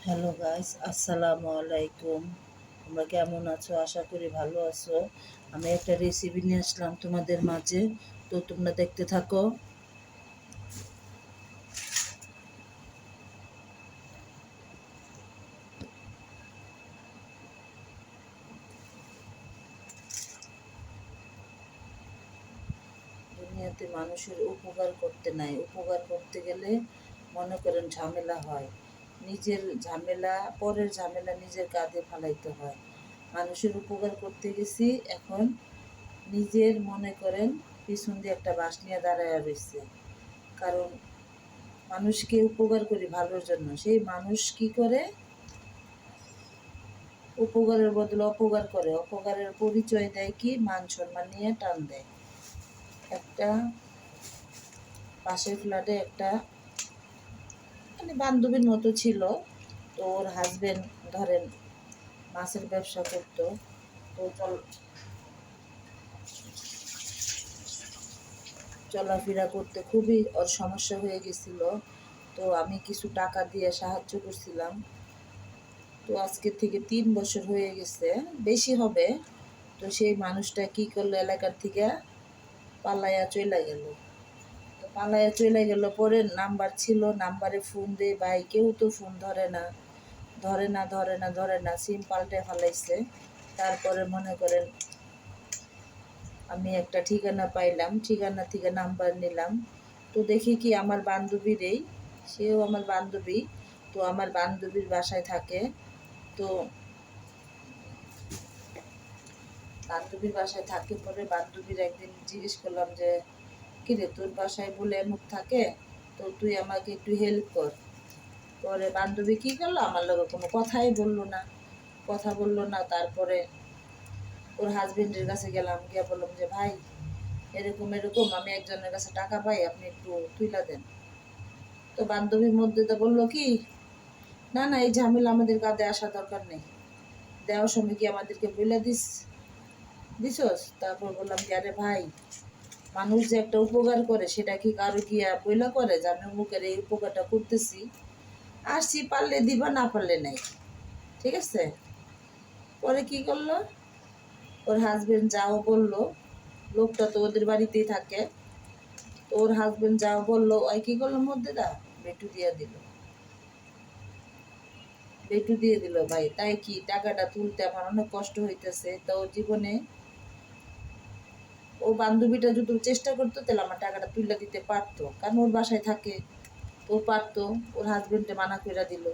Hello guys, আসসালামু আলাইকুম। তোমরা কেমন আছো? আশা করি ভালো আছো। আমি একটা রেসিপি নিয়ে আসলাম তোমাদের মাঝে, তো তোমরা দেখতে থাকো। দুনিয়াতে মানুষের উপকার করতে নাই, উপকার করতে গেলে মনে করেন ঝামেলা হয়। নিজের ঝামেলা, পরের ঝামেলা নিজের কাঁধে ফালাইতে হয়। মানুষের উপকার করতে গেছি, এখন নিজের মনে করেন পিছন দিয়ে একটা বাঁশ নিয়ে দাঁড়ায় রয়েছে। কারণ মানুষকে উপকার করি ভালোর জন্য, সেই মানুষ কি করে? উপকারের বদলে অপকার করে। অপকারের পরিচয় দেয় কি? মান সম্মান নিয়ে টান দেয়। একটা পাশের ফ্ল্যাটে একটা মানে বান্ধবীর মতো ছিল, তো ওর হাজবেন্ড ধরেন মাছের ব্যবসা করতো। তো চলাফেরা করতে খুবই ওর সমস্যা হয়ে গেছিল। তো আমি কিছু টাকা দিয়ে সাহায্য করছিলাম। তো আজকে থেকে 3 বছর হয়ে গেছে, বেশি হবে। তো সেই মানুষটা কি করলো, এলাকার থেকে পালাইয়া চলে গেল। তো পালাইয়া চলে গেল, পরে নাম্বার ছিল, নাম্বারে ফোন দিয়ে ভাই, কেউ তো ফোন ধরে না, ধরে না, ধরে না, ধরে না, সিম পাল্টে ফেলাইছে। তারপরে মনে করেন আমি একটা ঠিকানা পাইলাম, ঠিকানা থেকে নাম্বার নিলাম। তো দেখি কি আমার বান্ধবীরই, সেও আমার বান্ধবী। তো আমার বান্ধবীর বাসায় থাকে। তো বান্ধবীর বাসায় থাকে, পরে বান্ধবীর একদিন জিজ্ঞেস করলাম যে কিরে, তোর বাসায় বলে এমুক থাকে, তো তুই আমাকে একটু হেল্প কর। পরে বান্ধবী কী করলো, আমার লগে কোনো কথাই বললো না, কথা বললো না। তারপরে ওর হাজবেন্ডের কাছে গেলাম, গিয়ে বললাম যে ভাই, এরকম এরকম আমি একজনের কাছে টাকা পাই, আপনি একটু তুইলা দেন। তো বান্ধবীর মধ্যে তো বললো কি, না না, এই ঝামেলা আমাদের কাঁধে আসা দরকার নেই, দেওয়ার সময় কি আমাদেরকে বলে দিছস। তারপর বললাম কি, আরে ভাই, মানুষ যে একটা উপকার করে সেটা কি কারো গিয়া বইলা করে যে আমি অমুকের এই উপকারটা করতেছি? আসছি, পারলে দিবা, না পারলে নাই, ঠিক আছে। পরে কি করলো, ওর হাজবেন্ড যাও বললো, লোকটা তো ওদের বাড়িতেই থাকে, তো ওর হাজবেন্ড যাও বললো, ওই কি করলো, মধ্যে বেটু দিয়ে দিল, বেটু দিয়ে দিল ভাই। তাই কি টাকাটা তুলতে আমার অনেক কষ্ট হইতেছে। তো জীবনে ও বান্ধবীটা যদি চেষ্টা করতো তাহলে আমার টাকাটা তুলে দিতে পারতো, কারণ ওর বাসায় থাকে, তো পারতো। ওর হাজবেন্ডে মানা করে দিল।